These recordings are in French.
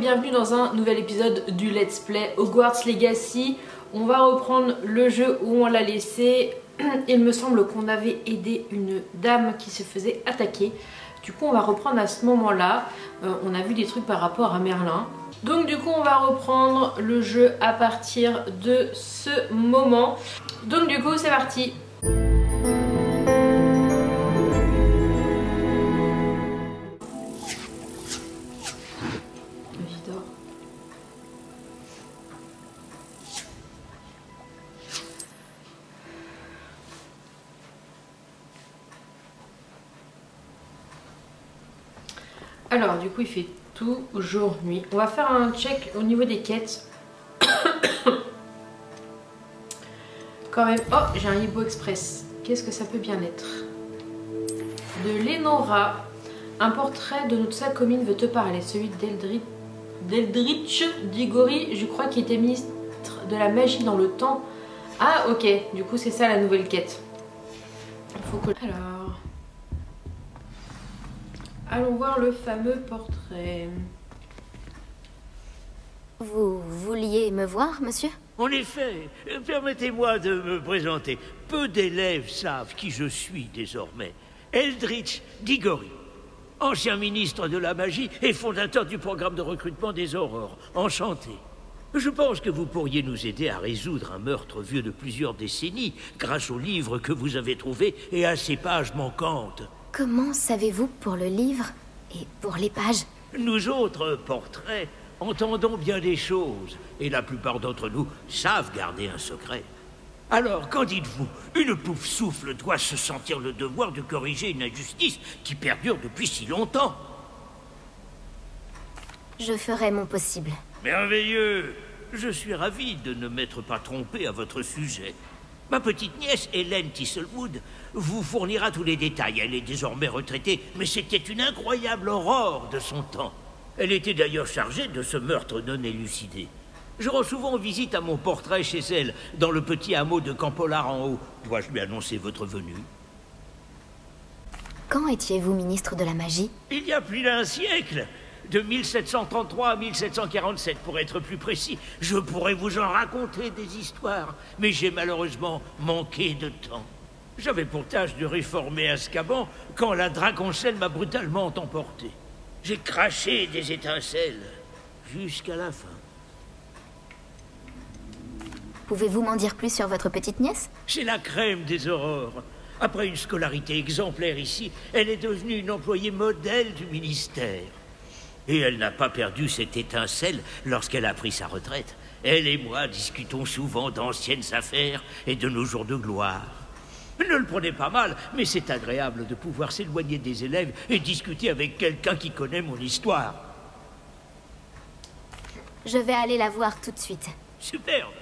bienvenue dans un nouvel épisode du Let's Play Hogwarts Legacy. On va reprendre le jeu où on l'a laissé. Il me semble qu'on avait aidé une dame qui se faisait attaquer. Du coup on va reprendre à ce moment-là. On a vu des trucs par rapport à Merlin. Donc du coup on va reprendre le jeu à partir de ce moment. Donc du coup c'est parti. Alors du coup il fait toujours nuit. On va faire un check au niveau des quêtes. Quand même. Oh, j'ai un Hibou Express. Qu'est-ce que ça peut bien être? De Lénora. Un portrait de notre salle commune veut te parler. Celui d'Eldritch Diggory, je crois qu'il était ministre de la magie dans le temps. Ah ok, du coup c'est ça la nouvelle quête. Il faut que... Alors... Allons voir le fameux portrait. Vous vouliez me voir, monsieur? En effet, permettez-moi de me présenter. Peu d'élèves savent qui je suis désormais. Eldritch Diggory, ancien ministre de la magie et fondateur du programme de recrutement des aurores. Enchanté. Je pense que vous pourriez nous aider à résoudre un meurtre vieux de plusieurs décennies grâce au livre que vous avez trouvé et à ses pages manquantes. Comment savez-vous pour le livre et pour les pages? Nous autres, portraits, entendons bien des choses, et la plupart d'entre nous savent garder un secret. Alors, qu'en dites-vous? Une pouffe souffle doit se sentir le devoir de corriger une injustice qui perdure depuis si longtemps. Je ferai mon possible. Merveilleux! Je suis ravi de ne m'être pas trompé à votre sujet. Ma petite nièce, Hélène Thistlewood, vous fournira tous les détails. Elle est désormais retraitée, mais c'était une incroyable aurore de son temps. Elle était d'ailleurs chargée de ce meurtre non élucidé. Je rends souvent visite à mon portrait chez elle, dans le petit hameau de Campolar en haut. Dois-je lui annoncer votre venue? Quand étiez-vous ministre de la magie? Il y a plus d'un siècle. De 1733 à 1747, pour être plus précis. Je pourrais vous en raconter des histoires, mais j'ai malheureusement manqué de temps. J'avais pour tâche de réformer Azkaban quand la Draconcelle m'a brutalement emporté. J'ai craché des étincelles jusqu'à la fin. Pouvez-vous m'en dire plus sur votre petite nièce? C'est la crème des aurores. Après une scolarité exemplaire ici, elle est devenue une employée modèle du ministère. Et elle n'a pas perdu cette étincelle lorsqu'elle a pris sa retraite. Elle et moi discutons souvent d'anciennes affaires et de nos jours de gloire. Ne le prenez pas mal, mais c'est agréable de pouvoir s'éloigner des élèves et discuter avec quelqu'un qui connaît mon histoire. Je vais aller la voir tout de suite. Superbe.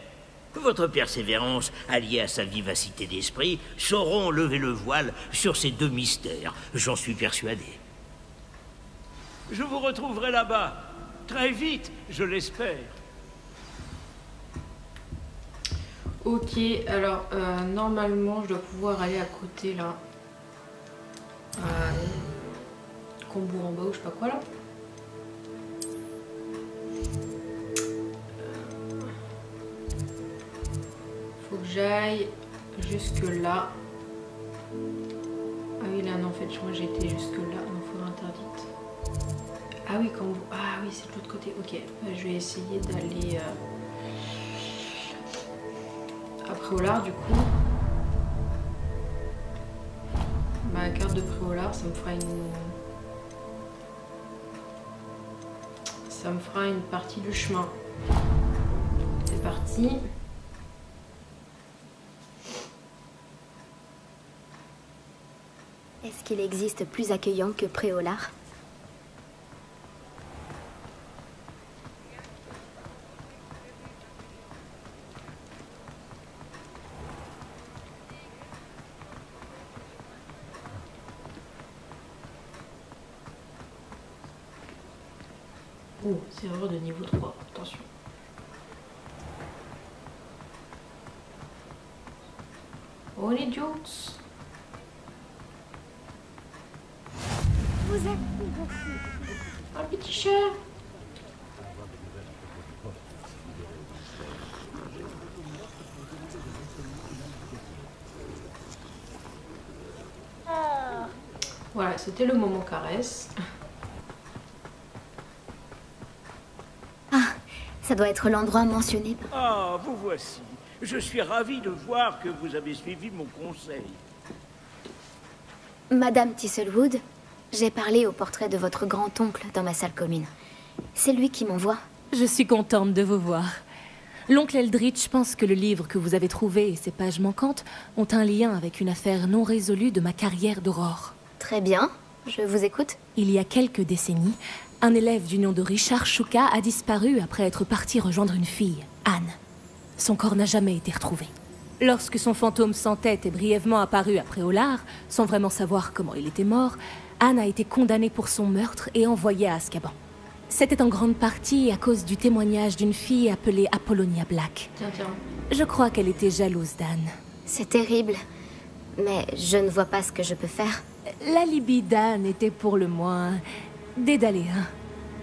Votre persévérance, alliée à sa vivacité d'esprit, sauront lever le voile sur ces deux mystères, j'en suis persuadé. Je vous retrouverai là-bas, très vite, je l'espère. Ok, alors normalement je dois pouvoir aller à côté là. Combourg en bas ou je sais pas quoi là. Faut que j'aille jusque là. Ah oui là non en fait je crois que j'étais jusque là, donc il faudra interdite. Ah oui, quand vous... Ah oui, c'est de l'autre côté. Ok, je vais essayer d'aller à Préolard du coup. Ma carte de Préolard, ça me fera une... Ça me fera une partie du chemin. C'est parti. Est-ce qu'il existe plus accueillant que Préolard? Oh, c'est erreur de niveau 3, attention. Oh les jokes. Vous êtes... Un petit chat. Voilà, c'était le moment caresse. Ah, ça doit être l'endroit mentionné. Ah, vous voici. Je suis ravi de voir que vous avez suivi mon conseil. Madame Thistlewood, j'ai parlé au portrait de votre grand-oncle dans ma salle commune. C'est lui qui m'envoie. Je suis contente de vous voir. L'oncle Eldritch pense que le livre que vous avez trouvé et ses pages manquantes ont un lien avec une affaire non résolue de ma carrière d'aurore. Très bien, je vous écoute. Il y a quelques décennies, un élève du nom de Richard Shuka a disparu après être parti rejoindre une fille, Anne. Son corps n'a jamais été retrouvé. Lorsque son fantôme sans tête est brièvement apparu après Olar, sans vraiment savoir comment il était mort, Anne a été condamnée pour son meurtre et envoyée à Azkaban. C'était en grande partie à cause du témoignage d'une fille appelée Apollonia Black. Tiens, tiens. Je crois qu'elle était jalouse d'Anne. C'est terrible, mais je ne vois pas ce que je peux faire. L'alibi d'Anne était pour le moins dédaléen.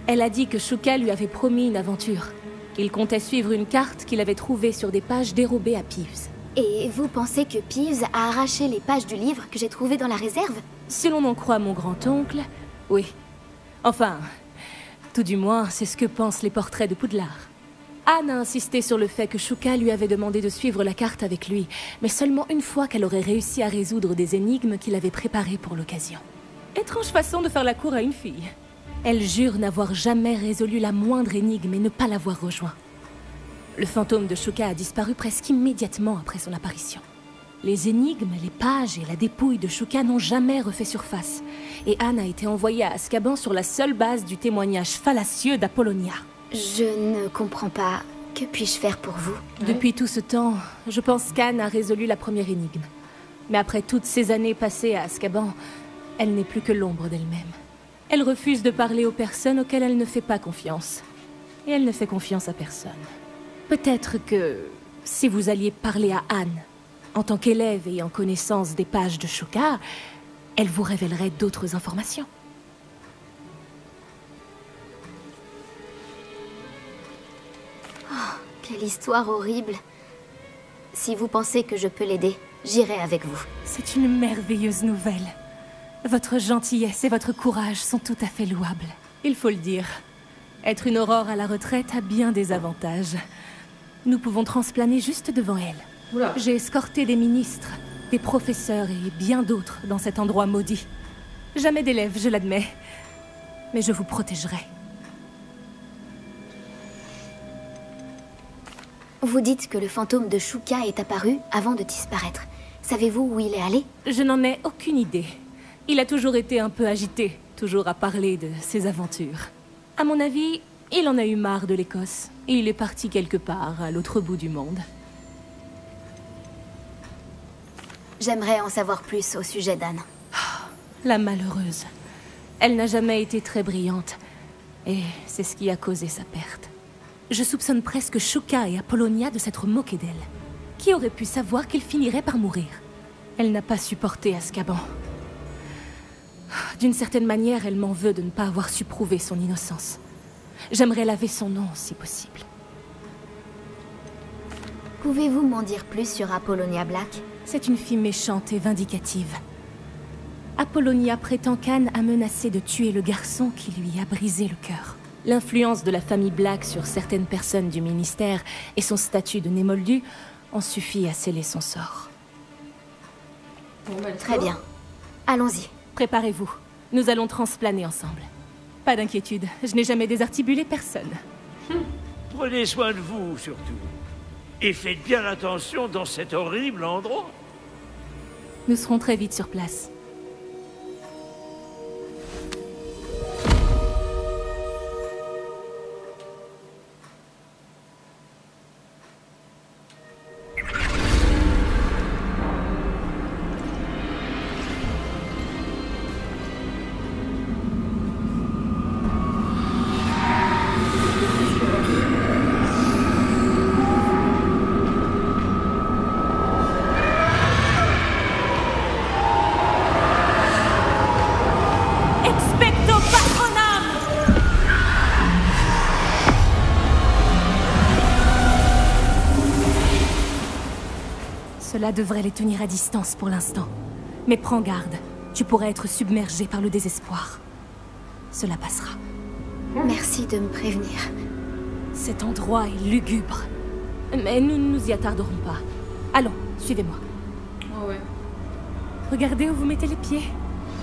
Elle a dit que Shuka lui avait promis une aventure. Il comptait suivre une carte qu'il avait trouvée sur des pages dérobées à Peeves. Et vous pensez que Peeves a arraché les pages du livre que j'ai trouvé dans la réserve? Si l'on en croit mon grand-oncle, oui. Enfin, tout du moins, c'est ce que pensent les portraits de Poudlard. Anne a insisté sur le fait que Shuka lui avait demandé de suivre la carte avec lui, mais seulement une fois qu'elle aurait réussi à résoudre des énigmes qu'il avait préparées pour l'occasion. Étrange façon de faire la cour à une fille. Elle jure n'avoir jamais résolu la moindre énigme et ne pas l'avoir rejoint. Le fantôme de Shuka a disparu presque immédiatement après son apparition. Les énigmes, les pages et la dépouille de Shuka n'ont jamais refait surface. Et Anne a été envoyée à Azkaban sur la seule base du témoignage fallacieux d'Apollonia. Je ne comprends pas. Que puis-je faire pour vous? Depuis tout ce temps, je pense qu'Anne a résolu la première énigme. Mais après toutes ces années passées à Azkaban, elle n'est plus que l'ombre d'elle-même. Elle refuse de parler aux personnes auxquelles elle ne fait pas confiance. Et elle ne fait confiance à personne. Peut-être que si vous alliez parler à Anne, en tant qu'élève et en connaissance des pages de Shuka, elle vous révélerait d'autres informations. Oh, quelle histoire horrible. Si vous pensez que je peux l'aider, j'irai avec vous. C'est une merveilleuse nouvelle. Votre gentillesse et votre courage sont tout à fait louables. Il faut le dire. Être une aurore à la retraite a bien des avantages. Nous pouvons transplaner juste devant elle. Oula. J'ai escorté des ministres, des professeurs et bien d'autres dans cet endroit maudit. Jamais d'élèves, je l'admets. Mais je vous protégerai. Vous dites que le fantôme de Shuka est apparu avant de disparaître. Savez-vous où il est allé? Je n'en ai aucune idée. Il a toujours été un peu agité, toujours à parler de ses aventures. À mon avis, il en a eu marre de l'Écosse, et il est parti quelque part à l'autre bout du monde. J'aimerais en savoir plus au sujet d'Anne. La malheureuse. Elle n'a jamais été très brillante, et c'est ce qui a causé sa perte. Je soupçonne presque Shuka et Apollonia de s'être moqués d'elle. Qui aurait pu savoir qu'il finirait par mourir? Elle n'a pas supporté Azkaban. D'une certaine manière, elle m'en veut de ne pas avoir su prouver son innocence. J'aimerais laver son nom, si possible. Pouvez-vous m'en dire plus sur Apollonia Black? C'est une fille méchante et vindicative. Apollonia prétend qu'Anne a menacé de tuer le garçon qui lui a brisé le cœur. L'influence de la famille Black sur certaines personnes du ministère et son statut de Némoldu ont suffi à sceller son sort. Bon, bah, let's Très go. bien. Allons-y. Préparez-vous, nous allons transplaner ensemble. Pas d'inquiétude, je n'ai jamais désarticulé personne. Prenez soin de vous, surtout. Et faites bien attention dans cet horrible endroit. Nous serons très vite sur place. Expecto Patronum! Cela devrait les tenir à distance pour l'instant. Mais prends garde. tu pourrais être submergé par le désespoir. Cela passera. Merci de me prévenir. Cet endroit est lugubre. Mais nous ne nous y attarderons pas. Allons, suivez-moi. Oh ouais. Regardez où vous mettez les pieds.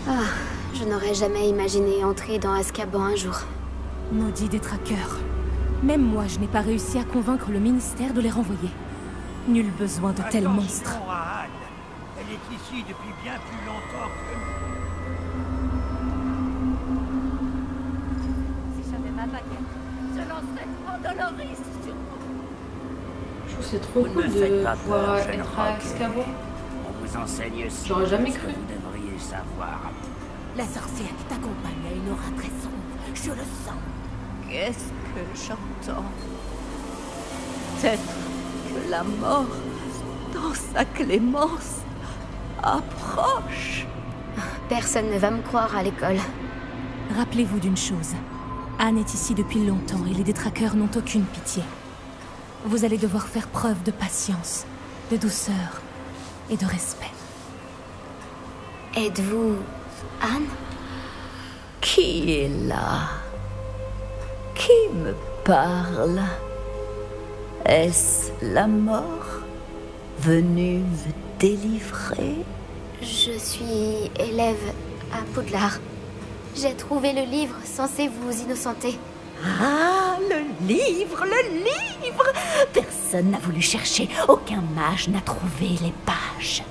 Ah, je n'aurais jamais imaginé entrer dans Azkaban un jour. Maudits détraqueurs. Même moi, je n'ai pas réussi à convaincre le ministère de les renvoyer. Nul besoin de tels monstres. Attention à Anne. Elle est ici depuis bien plus longtemps que nous. Si j'avais ma baguette, je lancerais Andoloris sur vous. Je trouve que c'est trop Vous ne cool me faites de pas pouvoir peur, jeune être à rogue. Azkaban. On vous enseigne aussi J'aurais jamais ce que cru. vous devriez savoir. La sorcière qui t'accompagne a une aura très sombre, je le sens. Qu'est-ce que j'entends? Peut-être que la mort, dans sa clémence, approche. Personne ne va me croire à l'école. Rappelez-vous d'une chose. Anne est ici depuis longtemps et les détraqueurs n'ont aucune pitié. Vous allez devoir faire preuve de patience, de douceur et de respect. Êtes-vous Anne? Qui est là? Qui me parle? Est-ce la mort venue me délivrer? Je suis élève à Poudlard. J'ai trouvé le livre censé vous innocenter. Ah, le livre, le livre! Personne n'a voulu chercher, aucun mage n'a trouvé les pages.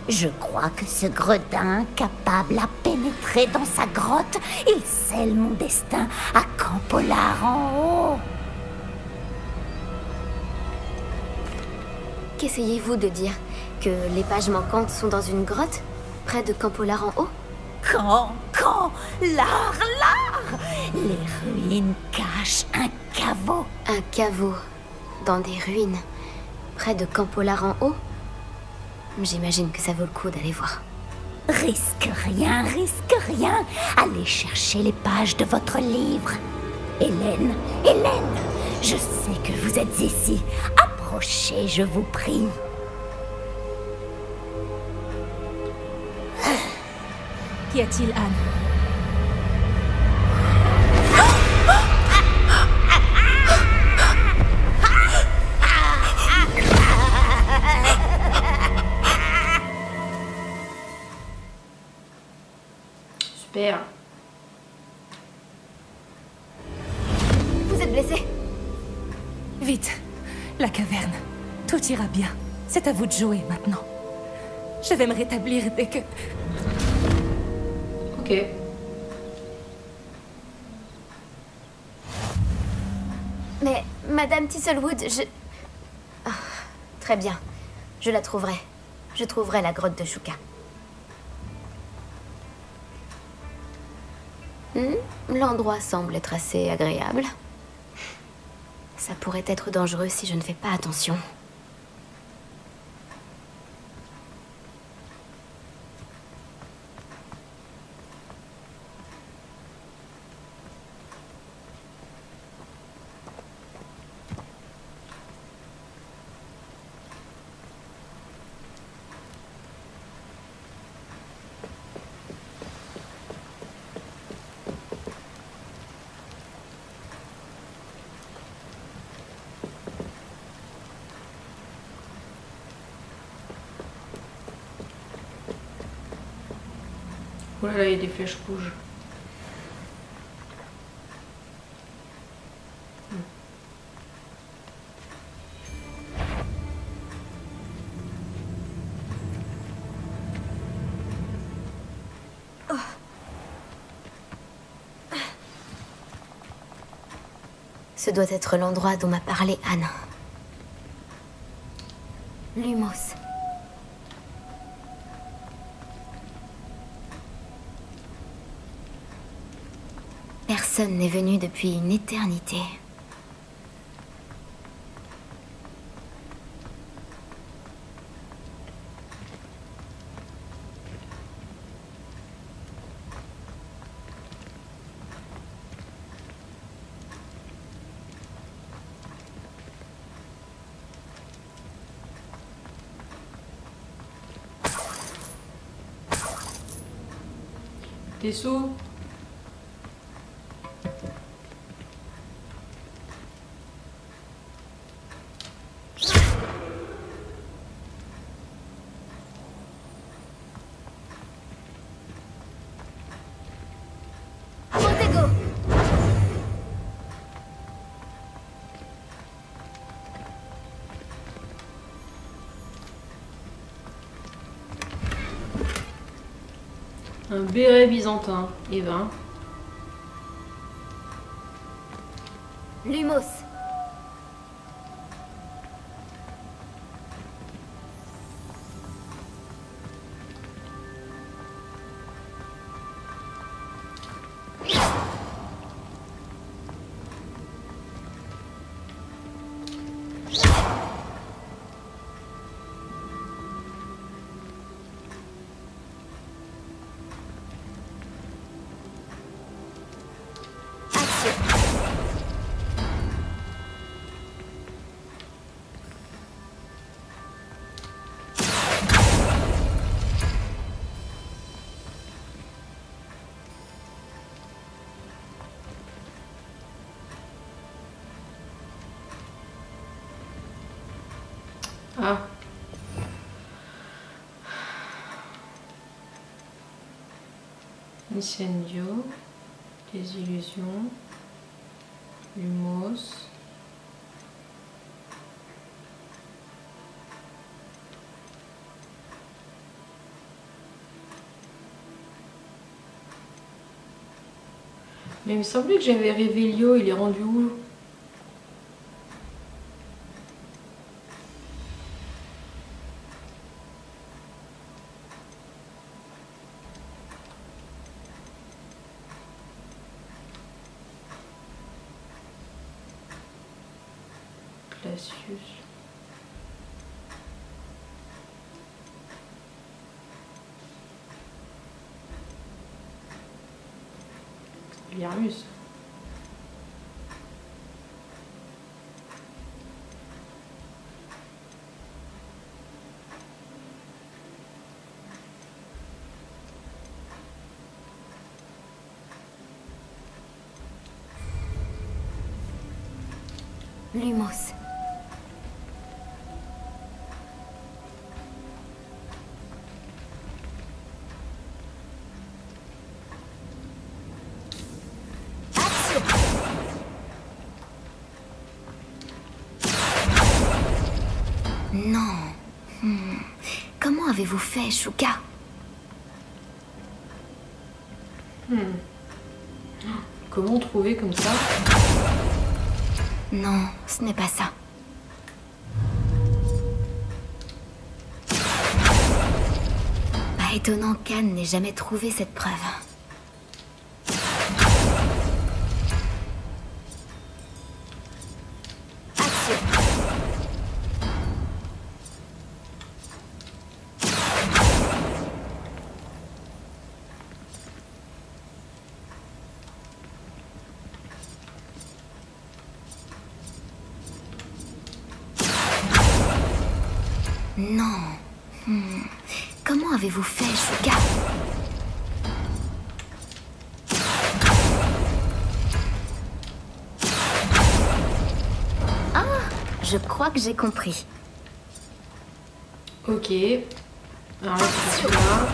Je crois que ce gredin, capable à pénétrer dans sa grotte, il scelle mon destin à Campolar en haut. Qu'essayez-vous de dire? Que les pages manquantes sont dans une grotte? Près de Campolar en haut? L'art! Les ruines cachent un caveau. Un caveau dans des ruines près de Campolar en haut? J'imagine que ça vaut le coup d'aller voir. Risque rien. Allez chercher les pages de votre livre. Hélène, je sais que vous êtes ici. Approchez, je vous prie. Qu'y a-t-il, Anne? Super. Vous êtes blessé? Vite, la caverne. Tout ira bien. C'est à vous de jouer maintenant. Je vais me rétablir dès que... Ok. Mais, Madame Thistlewood, Ah, très bien. Je la trouverai. Je trouverai la grotte de Shuka. L'endroit semble être assez agréable. Ça pourrait être dangereux si je ne fais pas attention. Oh là là, il y a des flèches rouges. Ce doit être l'endroit dont m'a parlé Anne. Lumos. Personne n'est venu depuis une éternité. Des sous. Montego. Un béret byzantin. Et ben. Lumos. Ah. Incendio. Désillusion. Lumos. Mais il me semblait que j'avais Révélio, il est rendu où? Glacius. Liarmus. Lumos. Non. Comment avez-vous fait, Shuka? Comment trouver comme ça? Non, ce n'est pas ça. Pas étonnant qu'Anne n'ait jamais trouvé cette preuve. Non. Comment avez-vous fait, Shuka? Ah, je crois que j'ai compris. Ok. Alors là, c'est là.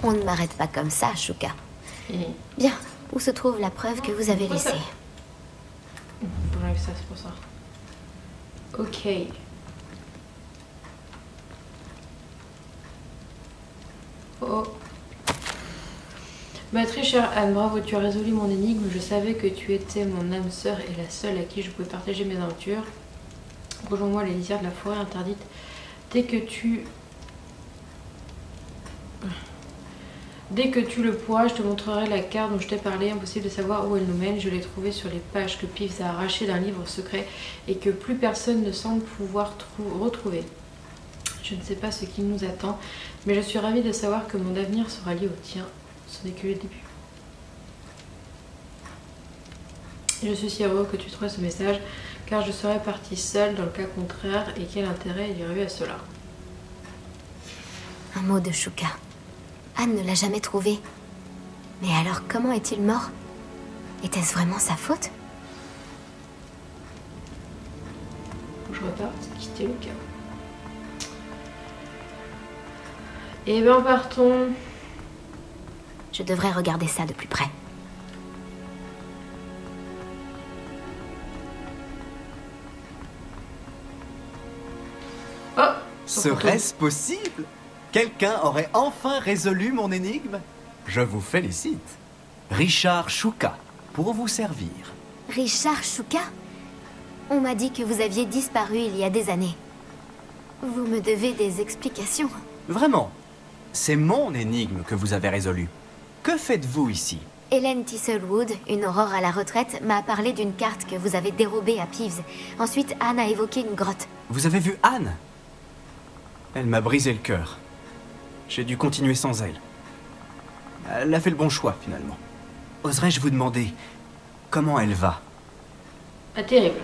On ne m'arrête pas comme ça, Shuka. Bien, où se trouve la preuve que vous avez laissée? Bref, ça c'est pour ça. Ok. Oh. Ma très chère Anne, bravo, tu as résolu mon énigme. Je savais que tu étais mon âme sœur et la seule à qui je pouvais partager mes aventures. Rejoins-moi les lisières de la forêt interdite. Dès que tu le pourras, je te montrerai la carte dont je t'ai parlé. Impossible de savoir où elle nous mène. Je l'ai trouvée sur les pages que Peeves a arrachées d'un livre secret et que plus personne ne semble pouvoir retrouver. Je ne sais pas ce qui nous attend, mais je suis ravie de savoir que mon avenir sera lié au tien. Ce n'est que le début. Je suis si heureux que tu trouves ce message, car je serais partie seule dans le cas contraire, et quel intérêt il y aurait eu à cela. Un mot de Shuka. Anne ne l'a jamais trouvé. Mais alors, comment est-il mort? Était-ce vraiment sa faute? Faut que je reparte, quitter le cas. Et ben partons. Je devrais regarder ça de plus près. Oh, Serait-ce possible? Quelqu'un aurait enfin résolu mon énigme? Je vous félicite. Richard Shuka, pour vous servir. Richard Shuka? On m'a dit que vous aviez disparu il y a des années. Vous me devez des explications. Vraiment, c'est mon énigme que vous avez résolu. Que faites-vous ici? Hélène Thistlewood, une aurore à la retraite, m'a parlé d'une carte que vous avez dérobée à Peeves. Ensuite, Anne a évoqué une grotte. Vous avez vu Anne? Elle m'a brisé le cœur. J'ai dû continuer sans elle. Elle a fait le bon choix, finalement. Oserais-je vous demander comment elle va? Ah, terrible.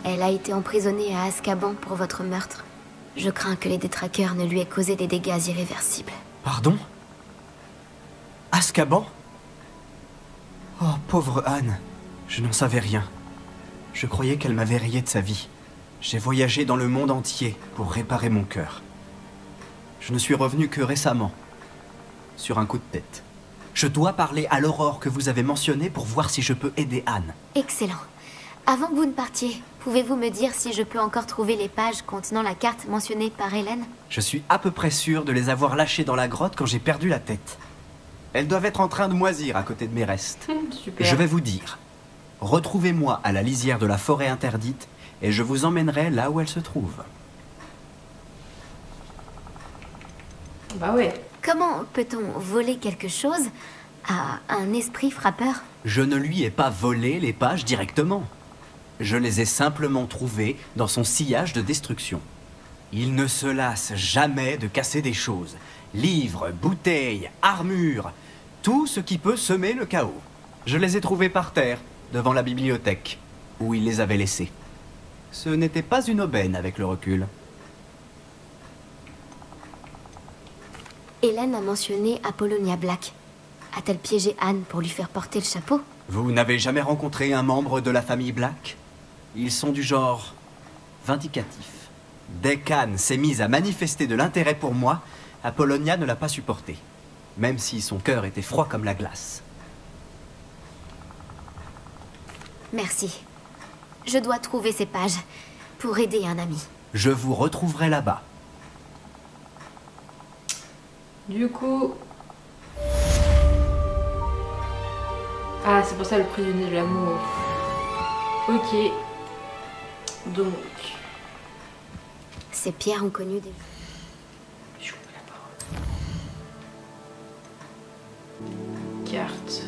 Elle a été emprisonnée à Azkaban pour votre meurtre. Je crains que les détraqueurs ne lui aient causé des dégâts irréversibles. Pardon? Azkaban? Oh, pauvre Anne. Je n'en savais rien. Je croyais qu'elle m'avait rayé de sa vie. J'ai voyagé dans le monde entier pour réparer mon cœur. Je ne suis revenu que récemment, sur un coup de tête. Je dois parler à l'Aurore que vous avez mentionnée pour voir si je peux aider Anne. Excellent. Avant que vous ne partiez, pouvez-vous me dire si je peux encore trouver les pages contenant la carte mentionnée par Hélène? Je suis à peu près sûr de les avoir lâchées dans la grotte quand j'ai perdu la tête. Elles doivent être en train de moisir à côté de mes restes. Super. Je vais vous dire. Retrouvez-moi à la lisière de la forêt interdite et je vous emmènerai là où elle se trouve. Bah ouais. Comment peut-on voler quelque chose à un esprit frappeur? Je ne lui ai pas volé les pages directement. Je les ai simplement trouvées dans son sillage de destruction. Il ne se lasse jamais de casser des choses. Livres, bouteilles, armures, tout ce qui peut semer le chaos. Je les ai trouvées par terre, devant la bibliothèque, où il les avait laissées. Ce n'était pas une aubaine avec le recul. Hélène a mentionné Apollonia Black. A-t-elle piégé Anne pour lui faire porter le chapeau? Vous n'avez jamais rencontré un membre de la famille Black? Ils sont du genre vindicatif. Dès qu'Anne s'est mise à manifester de l'intérêt pour moi, Apollonia ne l'a pas supporté, même si son cœur était froid comme la glace. Merci. Je dois trouver ces pages pour aider un ami. Je vous retrouverai là-bas. Du coup... Ah, c'est pour ça le prisonnier de l'amour. Ok. Donc... Ces pierres ont connu des... Je vous mets la parole. Carte.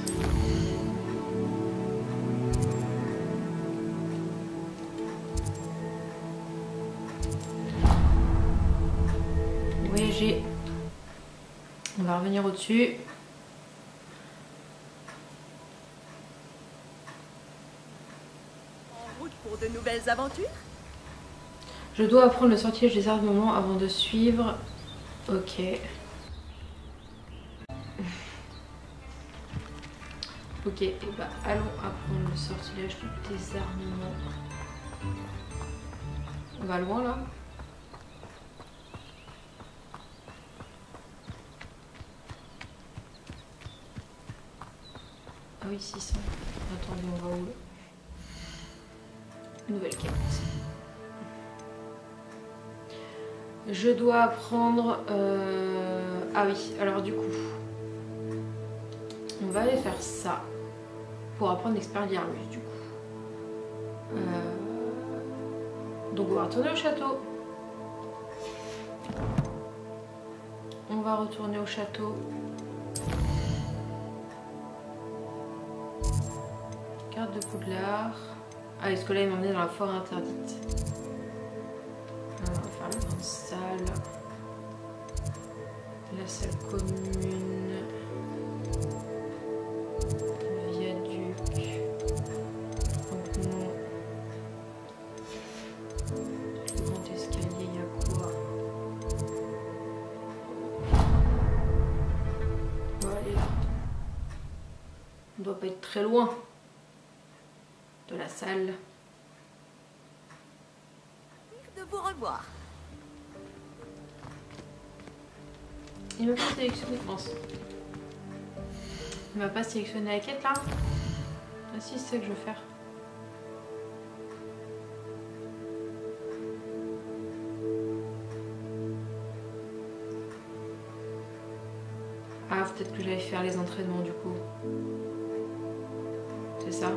Voyager. On va revenir au-dessus. En route pour de nouvelles aventures? Je dois apprendre le sortilège des armements avant de suivre. Ok. Ok, et bah allons apprendre le sortilège du désarmement. On va loin là. Ah oui, 600. Attendez, on va où là? Nouvelle quête. Je dois apprendre... Ah oui, alors du coup... On va aller faire ça. Pour apprendre Expelliarmus du coup. Donc on va retourner au château. On va retourner au château. Carte de Poudlard. Ah, est-ce que là il m'a emmené dans la forêt interdite? On va faire la grande salle. La salle commune. Le viaduc. doit pas être très loin de la salle. De vous revoir. Il m'a pas sélectionné, je pense. Il m'a pas sélectionné la quête là? Ah si, c'est ça que je veux faire. Ah, peut-être que j'allais faire les entraînements du coup. C'est ça?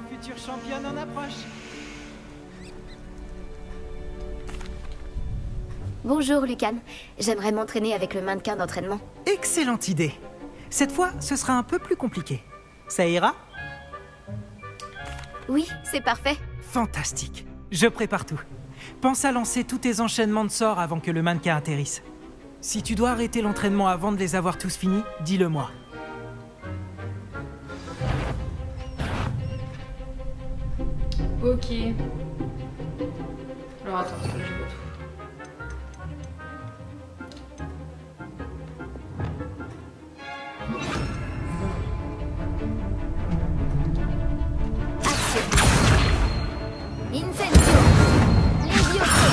Future championne en approche. Bonjour, Lucan. J'aimerais m'entraîner avec le mannequin d'entraînement. Excellente idée. Cette fois, ce sera un peu plus compliqué. Ça ira? Oui, c'est parfait. Fantastique. Je prépare tout. Pense à lancer tous tes enchaînements de sorts avant que le mannequin atterrisse. Si tu dois arrêter l'entraînement avant de les avoir tous finis, dis-le-moi. Ok. Alors attends, parce que là j'ai pas tout. Incendio. Levioso.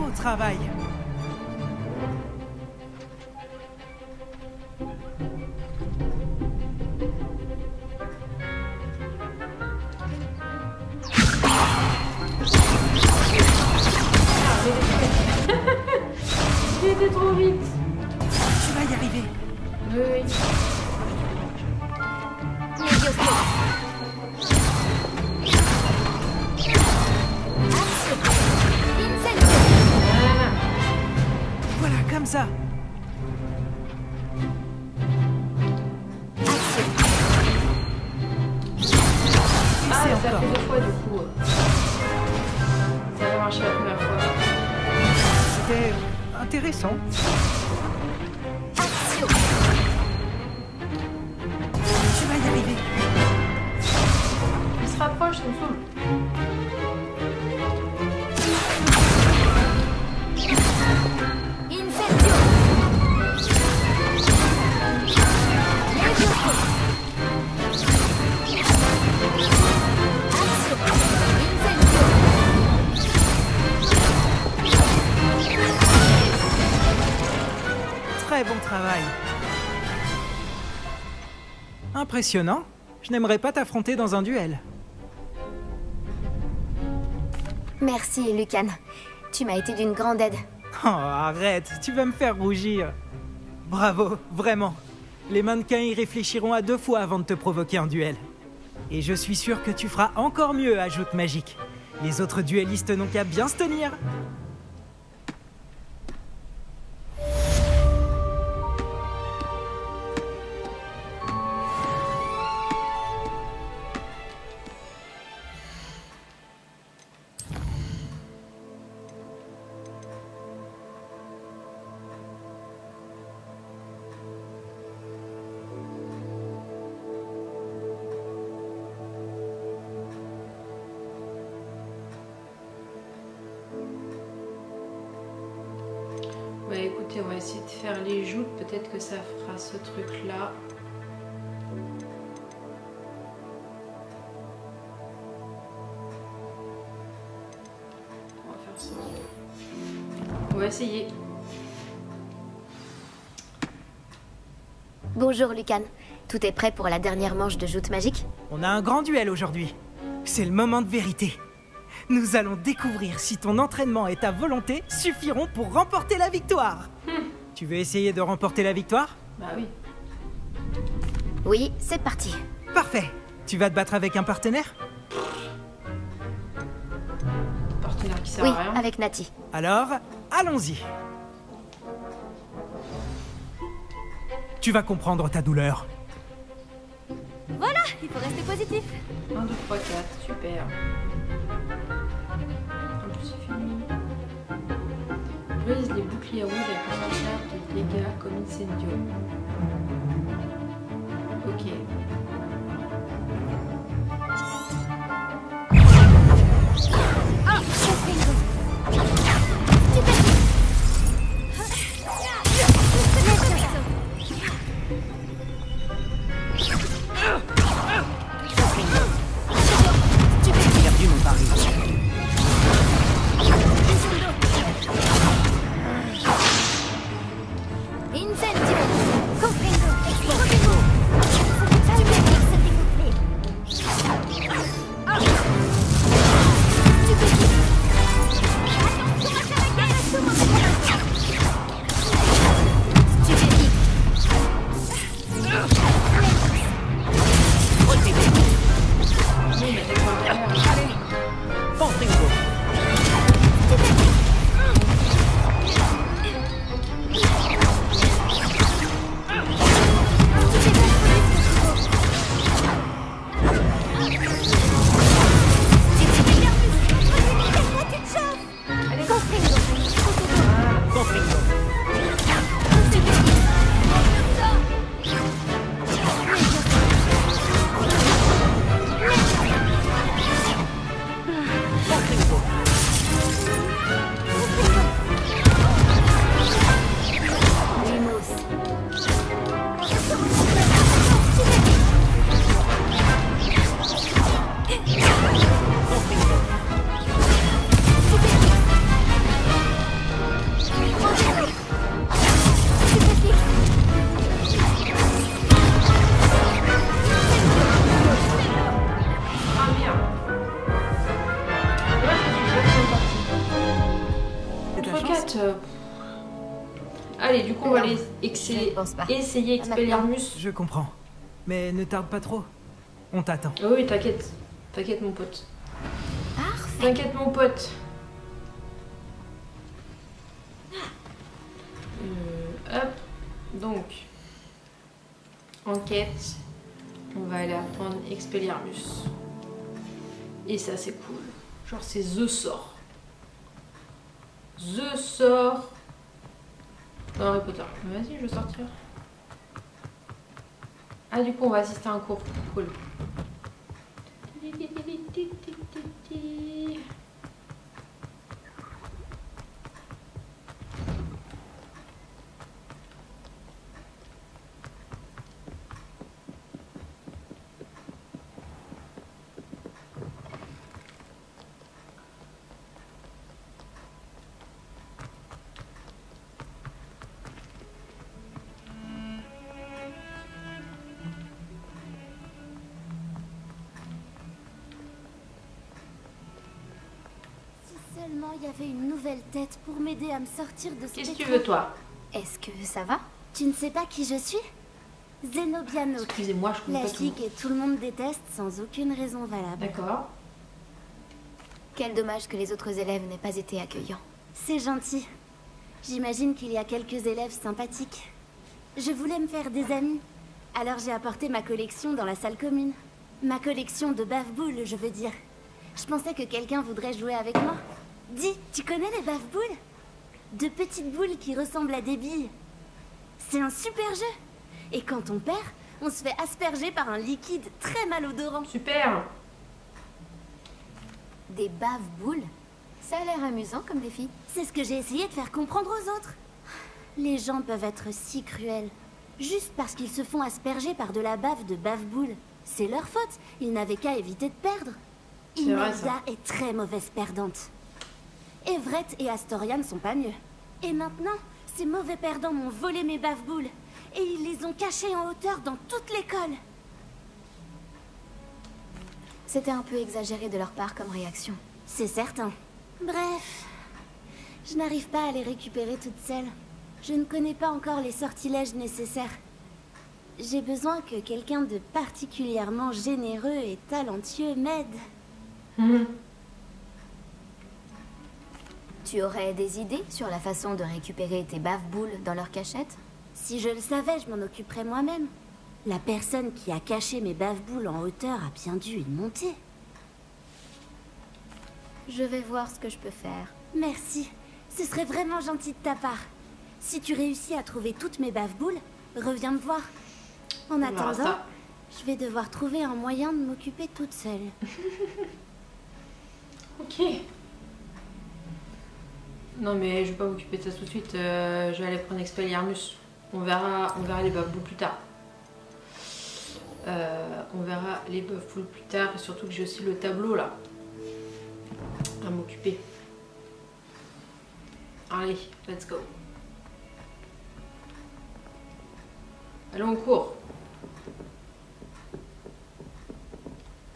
Beau travail. J'ai été trop vite. Tu vas y arriver. Oui. Levioso. Incendio. Voilà. Voilà, comme ça. Ah, Essaie ça encore. fait 2 fois du coup. Ça avait marché la première fois. C'était Intéressant. Action. Tu vas y arriver. Il se rapproche, ça me saoule. Incendio. Levioso. Action. Incendio. Très bon travail. Impressionnant. Je n'aimerais pas t'affronter dans un duel. Merci, Lucan. Tu m'as été d'une grande aide. Oh, arrête, tu vas me faire rougir. Bravo, vraiment. Les mannequins y réfléchiront à 2 fois avant de te provoquer un duel. Et je suis sûr que tu feras encore mieux à Joute Magique. Les autres duellistes n'ont qu'à bien se tenir. Bah écoutez, on va essayer de faire les joutes, peut-être que ça fera ce truc là. On va faire ça. On va essayer. Bonjour, Lucan. Tout est prêt pour la dernière manche de joute magique? On a un grand duel aujourd'hui. C'est le moment de vérité. Nous allons découvrir si ton entraînement et ta volonté suffiront pour remporter la victoire. Tu veux essayer de remporter la victoire? Bah oui. Oui, c'est parti. Parfait. Tu vas te battre avec un partenaire? Partenaire qui sert Oui, à rien. avec Nati. Alors, allons-y. Tu vas comprendre ta douleur. Voilà, il faut rester positif. 1, 2, 3, 4, super. En plus, c'est fini. Brise les boucliers rouges avec un insert de dégâts comme Incendio. Ok. Ah, J'ai perdu mon pari. Incendio. Comprendo. Explosimo. Stupéfique, s'il vous plaît. Ah. Stupéfique. Attention à Stupéfique. Oui, mais t'es quoi derrière? Allez, Fantingo. Fantingo. Fantingo. Lumos. Fantingo. Ah merde. Ouais, C'est ta contre chance. 4. Allez, du coup, on va Non, aller je ne pense pas. essayer Expelliarmus. Je comprends. Mais ne tarde pas trop. On t'attend. Ah oui, t'inquiète. T'inquiète, mon pote. Parfait. T'inquiète, mon pote. Hop. Donc, enquête. On va aller apprendre Expelliarmus. Et ça, c'est cool. Genre, c'est The Sort. The Sort dans Harry Potter. Vas-y, je veux sortir. Ah, du coup, on va assister à un cours. Cool. Seulement il y avait une nouvelle tête pour m'aider à me sortir de ce Qu'est-ce que tu écran. veux, toi? Est-ce que ça va? Tu ne sais pas qui je suis? Zenobiano. Excusez-moi, je connais La pas tout. fille que tout le monde déteste sans aucune raison valable. D'accord. Quel dommage que les autres élèves n'aient pas été accueillants. C'est gentil. J'imagine qu'il y a quelques élèves sympathiques. Je voulais me faire des amis. Alors j'ai apporté ma collection dans la salle commune. Ma collection de bave-boules, je veux dire. Je pensais que quelqu'un voudrait jouer avec moi. Dis, tu connais les bave-boules? De petites boules qui ressemblent à des billes. C'est un super jeu. Et quand on perd, on se fait asperger par un liquide très malodorant. Super. Des bave-boules? Ça a l'air amusant comme défi. C'est ce que j'ai essayé de faire comprendre aux autres. Les gens peuvent être si cruels. Juste parce qu'ils se font asperger par de la bave de bave-boules. C'est leur faute. Ils n'avaient qu'à éviter de perdre. C'est vrai, ça. Imelda est très mauvaise perdante. Everett et Astoria ne sont pas mieux. Et maintenant, ces mauvais perdants m'ont volé mes bave-boules. Et ils les ont cachées en hauteur dans toute l'école. C'était un peu exagéré de leur part comme réaction. C'est certain. Bref, je n'arrive pas à les récupérer toutes seules. Je ne connais pas encore les sortilèges nécessaires. J'ai besoin que quelqu'un de particulièrement généreux et talentueux m'aide. Tu aurais des idées sur la façon de récupérer tes bave-boules dans leur cachette? Si je le savais, je m'en occuperais moi-même. La personne qui a caché mes bave-boules en hauteur a bien dû y monter. Je vais voir ce que je peux faire. Merci. Ce serait vraiment gentil de ta part. Si tu réussis à trouver toutes mes bave-boules, reviens me voir. En attendant, je vais devoir trouver un moyen de m'occuper toute seule. Ok. Non mais je vais pas m'occuper de ça tout de suite. Je vais aller prendre Expelliarmus. On verra les bave-boules plus tard. On verra les bave-boules plus tard. Et surtout que j'ai aussi le tableau là à m'occuper. Allez, let's go. Allons au cours.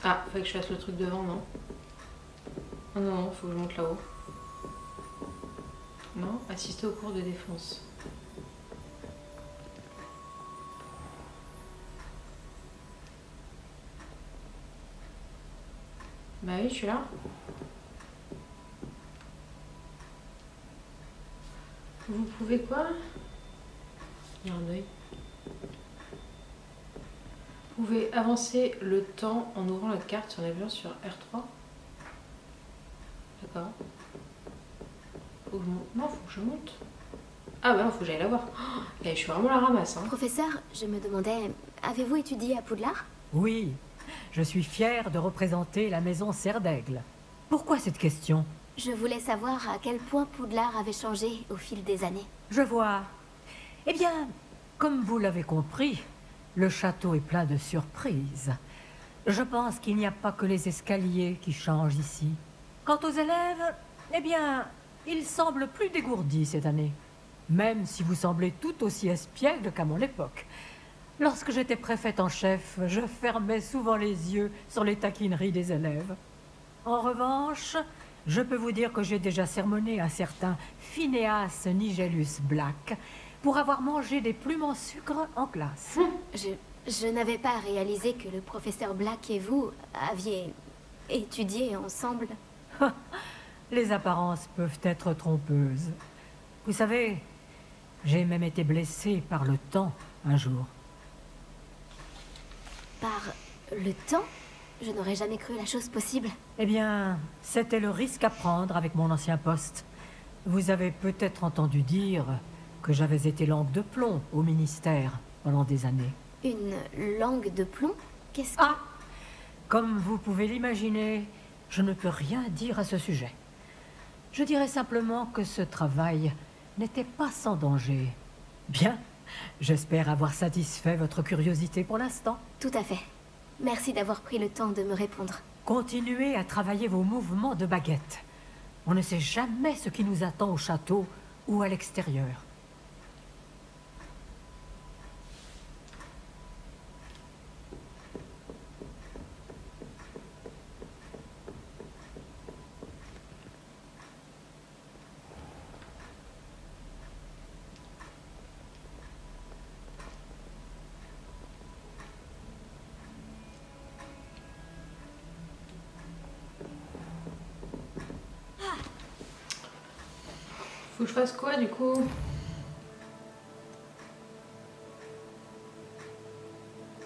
Ah, faut que je fasse le truc devant, non? Oh non, non, faut que je monte là-haut. Non, assister au cours de défense. Bah oui, je suis là. Vous pouvez quoi? Il y a un œil. Vous pouvez avancer le temps en ouvrant la carte en appuyant sur R3. D'accord. Faut que je monte. Non, faut que je monte. Ah bah non, faut que j'aille la voir. Oh, je suis vraiment la ramasse. Hein. Professeur, je me demandais, avez-vous étudié à Poudlard? Oui, je suis fière de représenter la maison Serre d'Aigle. Pourquoi cette question? Je voulais savoir à quel point Poudlard avait changé au fil des années. Je vois. Eh bien, comme vous l'avez compris, le château est plein de surprises. Je pense qu'il n'y a pas que les escaliers qui changent ici. Quant aux élèves, eh bien, ils semblent plus dégourdis cette année. Même si vous semblez tout aussi espiègle qu'à mon époque. Lorsque j'étais préfète en chef, je fermais souvent les yeux sur les taquineries des élèves. En revanche, je peux vous dire que j'ai déjà sermonné un certain Phineas Nigellus Black pour avoir mangé des plumes en sucre en classe. Je n'avais pas réalisé que le professeur Black et vous aviez étudié ensemble. Les apparences peuvent être trompeuses. Vous savez, j'ai même été blessé par le temps un jour. Par le temps? Je n'aurais jamais cru la chose possible. Eh bien, c'était le risque à prendre avec mon ancien poste. Vous avez peut-être entendu dire que j'avais été langue de plomb au ministère pendant des années. Une langue de plomb? Qu'est-ce que... Ah! Comme vous pouvez l'imaginer, je ne peux rien dire à ce sujet. Je dirais simplement que ce travail n'était pas sans danger. Bien, j'espère avoir satisfait votre curiosité pour l'instant. Tout à fait. Merci d'avoir pris le temps de me répondre. Continuez à travailler vos mouvements de baguette. On ne sait jamais ce qui nous attend au château ou à l'extérieur. Faut que je fasse quoi du coup?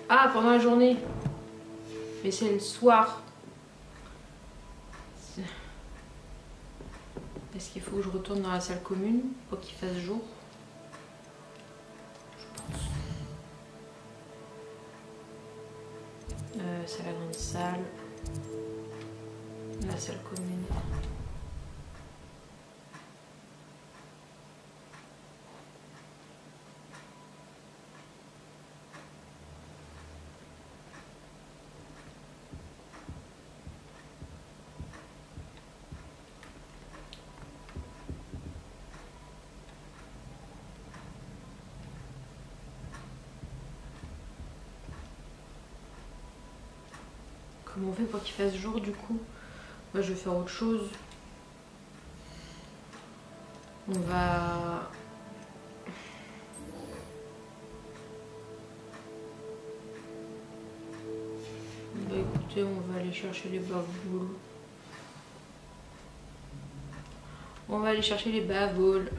Ah, pendant la journée. Mais c'est le soir. Est-ce qu'il faut que je retourne dans la salle commune pour qu'il fasse jour? Je pense. C'est la grande salle. La salle commune. Comment on fait pour qu'il fasse jour du coup? Moi je vais faire autre chose. On va... Bah écoutez, on va aller chercher les bavoules. On va aller chercher les bavoules.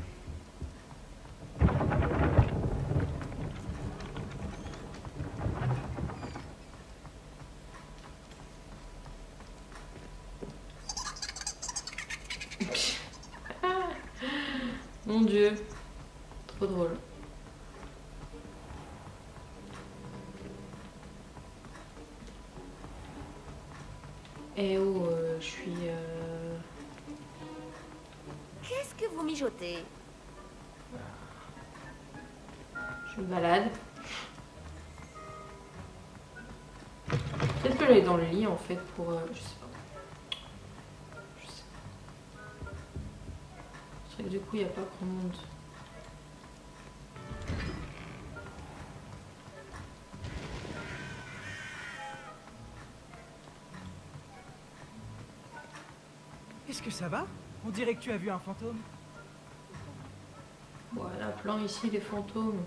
Mon Dieu, trop drôle. Eh oh, je suis... Qu'est-ce que vous mijotez? Je me balade. Peut-être que j'allais dans le lit en fait pour... je sais pas. Je sais pas. C'est vrai que du coup il n'y a pas grand monde. Est-ce que ça va? On dirait que tu as vu un fantôme. Voilà, plan ici les fantômes.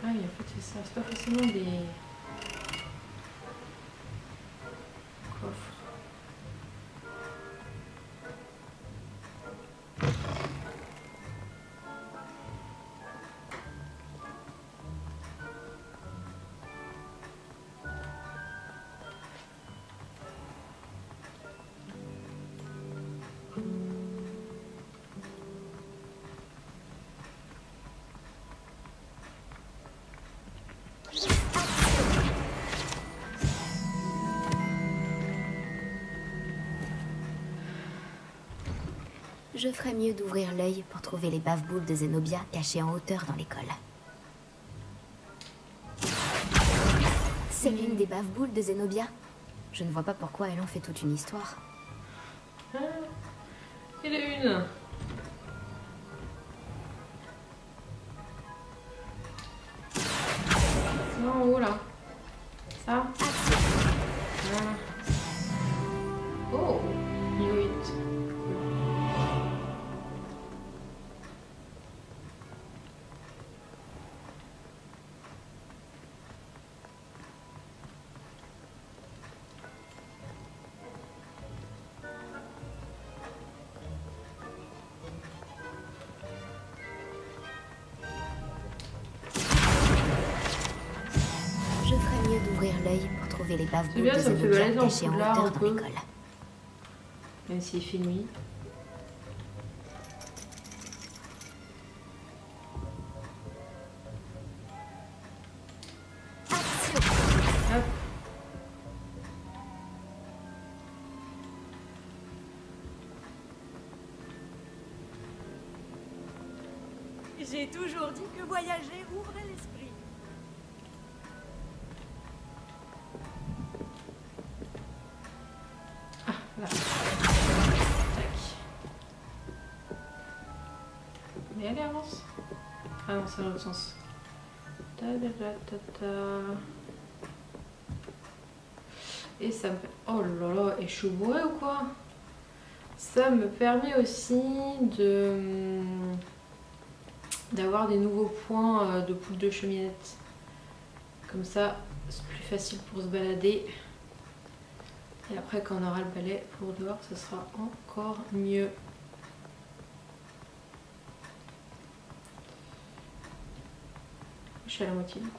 Ah oui, en fait c'est ça, c'est pas forcément des coffres. Je ferais mieux d'ouvrir l'œil pour trouver les bave-boules de Zenobia cachées en hauteur dans l'école. C'est l'une des bave-boules de Zenobia. Je ne vois pas pourquoi elle en fait toute une histoire. Ah, il y en a une. C'est en haut là. Ça. Ah. Oh, niveau 8. trouver les baves C'est bien, boules ça de me fait Zenobia balader en cachées en Poudlard un hauteur dans peu. l'école. Même s'il fait nuit. Hop. J'ai toujours dit que voyager ouvrait l'esprit. Ah, là. Tac. Mais allez, avance. Ah non, c'est dans l'autre sens. Ta -ta -ta -ta. Et ça me... Oh là là, et je suis bourrée ou quoi? Ça me permet aussi de... d'avoir des nouveaux points de poudre de cheminette. Comme ça, c'est plus facile pour se balader. Et après, quand on aura le balai pour dehors, ce sera encore mieux. Je suis à la moitié du coup.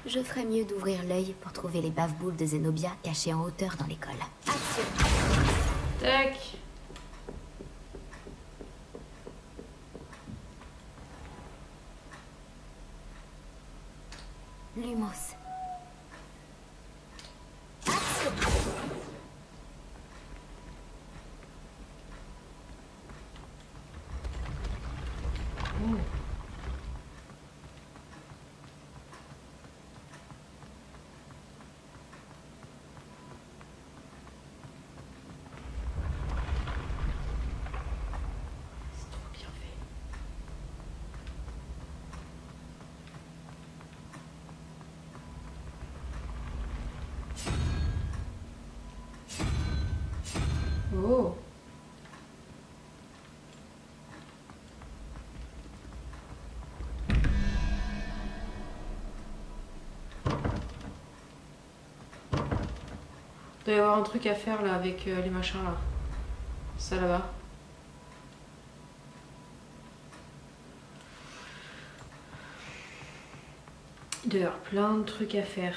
Je ferais mieux d'ouvrir l'œil pour trouver les baves boules de Zenobia cachées en hauteur dans l'école. Action! Tac! Lumos. Oh! Il doit y avoir un truc à faire là avec les machins là. Ça là-bas. Il doit y avoir plein de trucs à faire.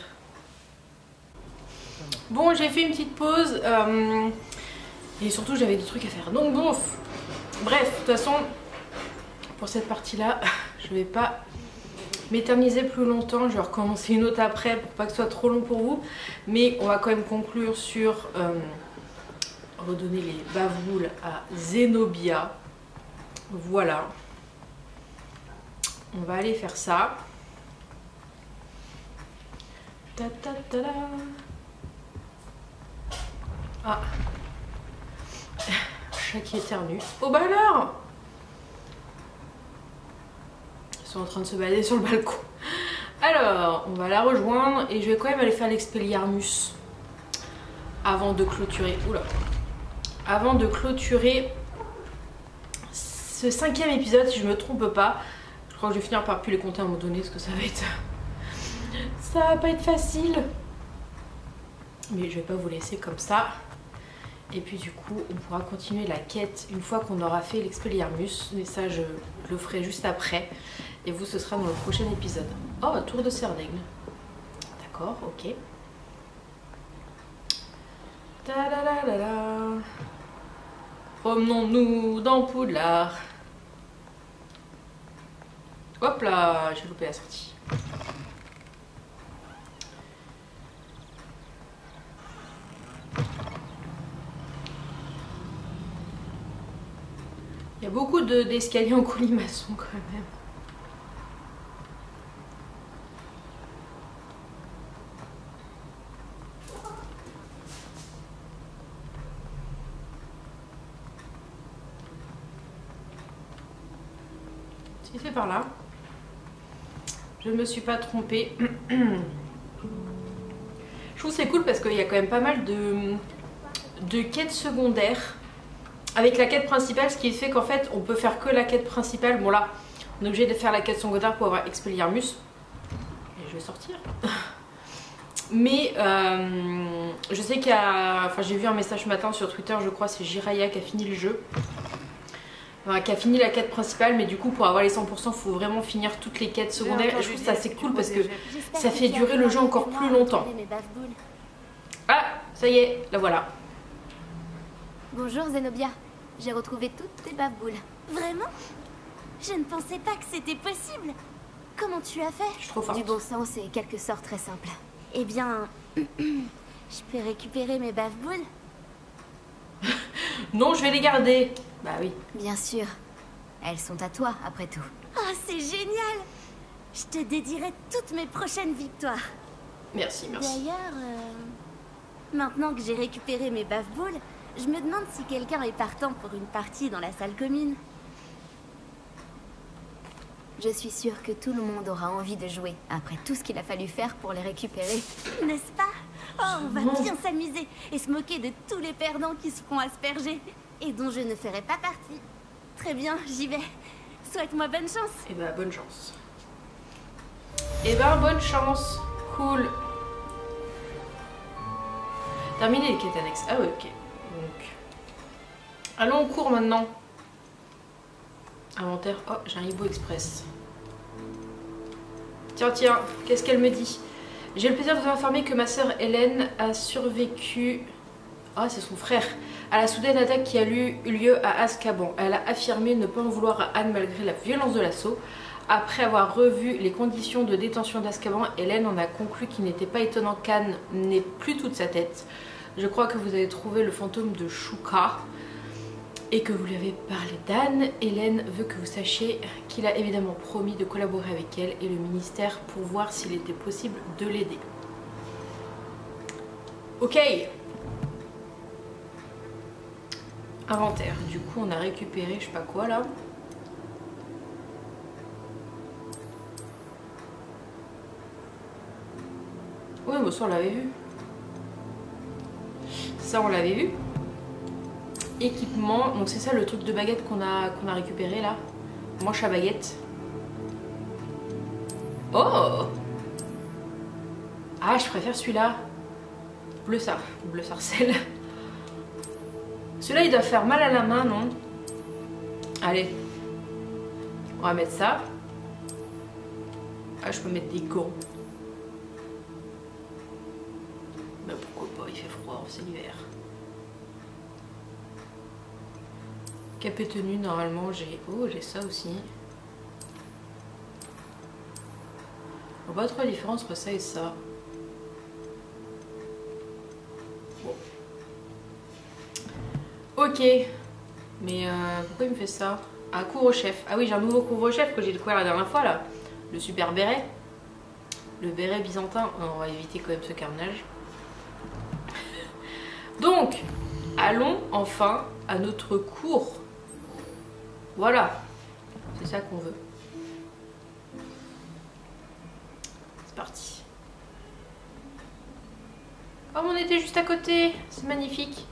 Bon, j'ai fait une petite pause. Et surtout, j'avais des trucs à faire. Donc bon, bref, de toute façon, pour cette partie-là, je vais pas m'éterniser plus longtemps. Je vais recommencer une autre après pour pas que ce soit trop long pour vous. Mais on va quand même conclure sur redonner les bavoules à Zenobia. Voilà. On va aller faire ça. Ta ta ta da. Ah. Chat qui éternue. Oh bah alors! Ils sont en train de se balader sur le balcon. Alors, on va la rejoindre et je vais quand même aller faire l'Expelliarmus avant de clôturer. Oula! Avant de clôturer ce 5e épisode, si je me trompe pas. Je crois que je vais finir par plus les compter à un moment donné parce que ça va être... ça va pas être facile. Mais je vais pas vous laisser comme ça. Et puis du coup, on pourra continuer la quête une fois qu'on aura fait l'Expelliarmus. Mais ça, je le ferai juste après. Et vous, ce sera dans le prochain épisode. Oh, tour de Serdaigle. D'accord, ok. Ta-da-da-da-da. Promenons-nous dans Poudlard. Hop là, j'ai loupé la sortie. Il y a beaucoup d'escaliers en colimaçon quand même. Si c'est par là. Je ne me suis pas trompée. Je trouve c'est cool parce qu'il y a quand même pas mal de quêtes secondaires avec la quête principale, ce qui fait qu'en fait on peut faire que la quête principale. Bon là, on est obligé de faire la quête secondaire pour avoir Expelliarmus. Et je vais sortir. Mais je sais qu'il y a... Enfin j'ai vu un message ce matin sur Twitter, je crois c'est Jiraya qui a fini le jeu. Enfin, qui a fini la quête principale, mais du coup pour avoir les 100% il faut vraiment finir toutes les quêtes secondaires. Et je trouve ça assez cool parce que ça fait durer le jeu encore plus longtemps. Ah, ça y est, la voilà. Bonjour Zenobia, j'ai retrouvé toutes tes baveboules. Vraiment? Je ne pensais pas que c'était possible. Comment tu as fait? Je suis trop forte. Du bon sens et quelque sorte très simple. Eh bien, je peux récupérer mes baveboules? Non, je vais les garder. Bah oui. Bien sûr. Elles sont à toi, après tout. Oh, c'est génial! Je te dédierai toutes mes prochaines victoires. Merci, merci. D'ailleurs, maintenant que j'ai récupéré mes baveboules, je me demande si quelqu'un est partant pour une partie dans la salle commune. Je suis sûre que tout le monde aura envie de jouer, après tout ce qu'il a fallu faire pour les récupérer. N'est-ce pas? Oh, on va bien s'amuser et se moquer de tous les perdants qui se feront asperger, et dont je ne ferai pas partie. Très bien, j'y vais. Souhaite-moi bonne chance. Eh ben, bonne chance. Eh ben, bonne chance. Cool. Terminer les quêtes annexes. Ah ouais, ok. Donc, allons au cours maintenant. Inventaire. Oh, j'ai un hibou express. Tiens, tiens, qu'est-ce qu'elle me dit? J'ai le plaisir de vous informer que ma sœur Hélène a survécu... Ah, c'est son frère. À la soudaine attaque qui a eu lieu à Azkaban. Elle a affirmé ne pas en vouloir à Anne malgré la violence de l'assaut. Après avoir revu les conditions de détention d'Azkaban, Hélène en a conclu qu'il n'était pas étonnant qu'Anne n'ait plus toute sa tête. Je crois que vous avez trouvé le fantôme de Shuka et que vous lui avez parlé d'Anne. Hélène veut que vous sachiez qu'il a évidemment promis de collaborer avec elle et le ministère pour voir s'il était possible de l'aider. Ok. Inventaire. Du coup, on a récupéré je sais pas quoi là. Oui, mais ça on l'avait vu. Ça on l'avait vu. Équipement, donc c'est ça le truc de baguette qu'on a récupéré là. Manche à baguette. Oh! Ah, je préfère celui-là. Bleu sarcelle. Celui-là il doit faire mal à la main, non? Allez. On va mettre ça. Ah, je peux mettre des gants. Mais pourquoi pas, il fait froid, c'est l'hiver. Cap et tenue, normalement j'ai... Oh, j'ai ça aussi. On voit pas trop la différence entre ça et ça. Bon. Ok. Mais pourquoi il me fait ça? Ah, couvre-chef. Ah oui, j'ai un nouveau couvre-chef que j'ai découvert la dernière fois là. Le super béret. Le béret byzantin. Non, on va éviter quand même ce carnage. Donc, allons enfin à notre cours. Voilà, c'est ça qu'on veut. C'est parti. Comme on était juste à côté, c'est magnifique.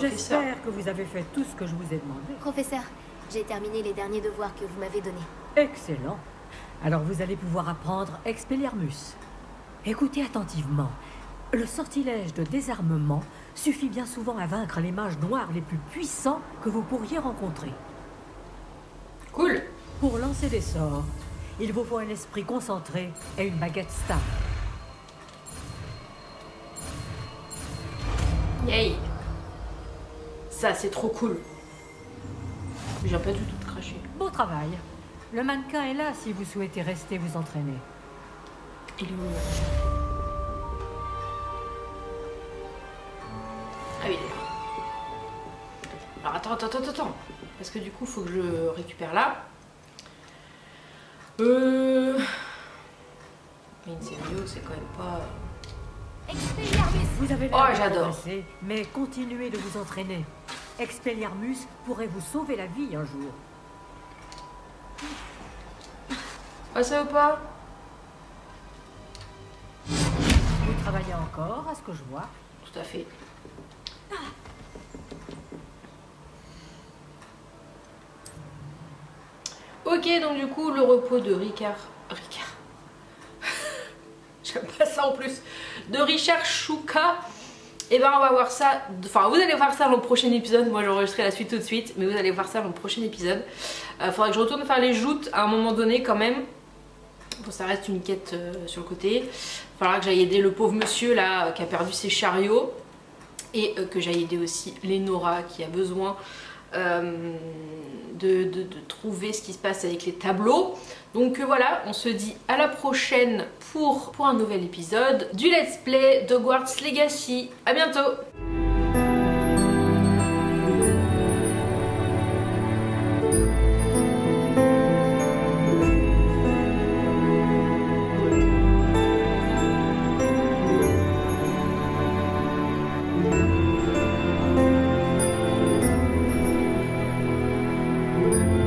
J'espère que vous avez fait tout ce que je vous ai demandé. Professeur, j'ai terminé les derniers devoirs que vous m'avez donnés. Excellent. Alors vous allez pouvoir apprendre Expelliarmus. Écoutez attentivement. Le sortilège de désarmement suffit bien souvent à vaincre les mages noirs les plus puissants que vous pourriez rencontrer. Cool. Pour lancer des sorts, il vous faut un esprit concentré et une baguette stable. Yay. Ça, c'est trop cool. Je viens pas du tout de cracher. Beau travail. Le mannequin est là si vous souhaitez rester vous entraîner. Il est où? Ah oui, il est là. Alors attends. Parce que du coup, il faut que je récupère là. Mais une Serio, c'est quand même pas... Vous avez Oh, l'air j'adore. progressé, mais continuez de vous entraîner. Expelliarmus pourrait vous sauver la vie un jour. Ah, ça ou pas? Vous travaillez encore, à ce que je vois. Tout à fait. Ok, donc du coup, le repos de Ricard... J'aime pas ça en plus. De Richard Shuka. Et ben on va voir ça, enfin vous allez voir ça dans le prochain épisode. Moi j'enregistrerai la suite tout de suite, mais vous allez voir ça dans le prochain épisode. Faudra que je retourne faire les joutes à un moment donné quand même. Bon, ça reste une quête sur le côté. Faudra que j'aille aider le pauvre monsieur là qui a perdu ses chariots. Et que j'aille aider aussi Lenora qui a besoin de trouver ce qui se passe avec les tableaux. Donc voilà, on se dit à la prochaine pour un nouvel épisode du Let's Play d'Hogwarts Legacy. À bientôt! Thank you.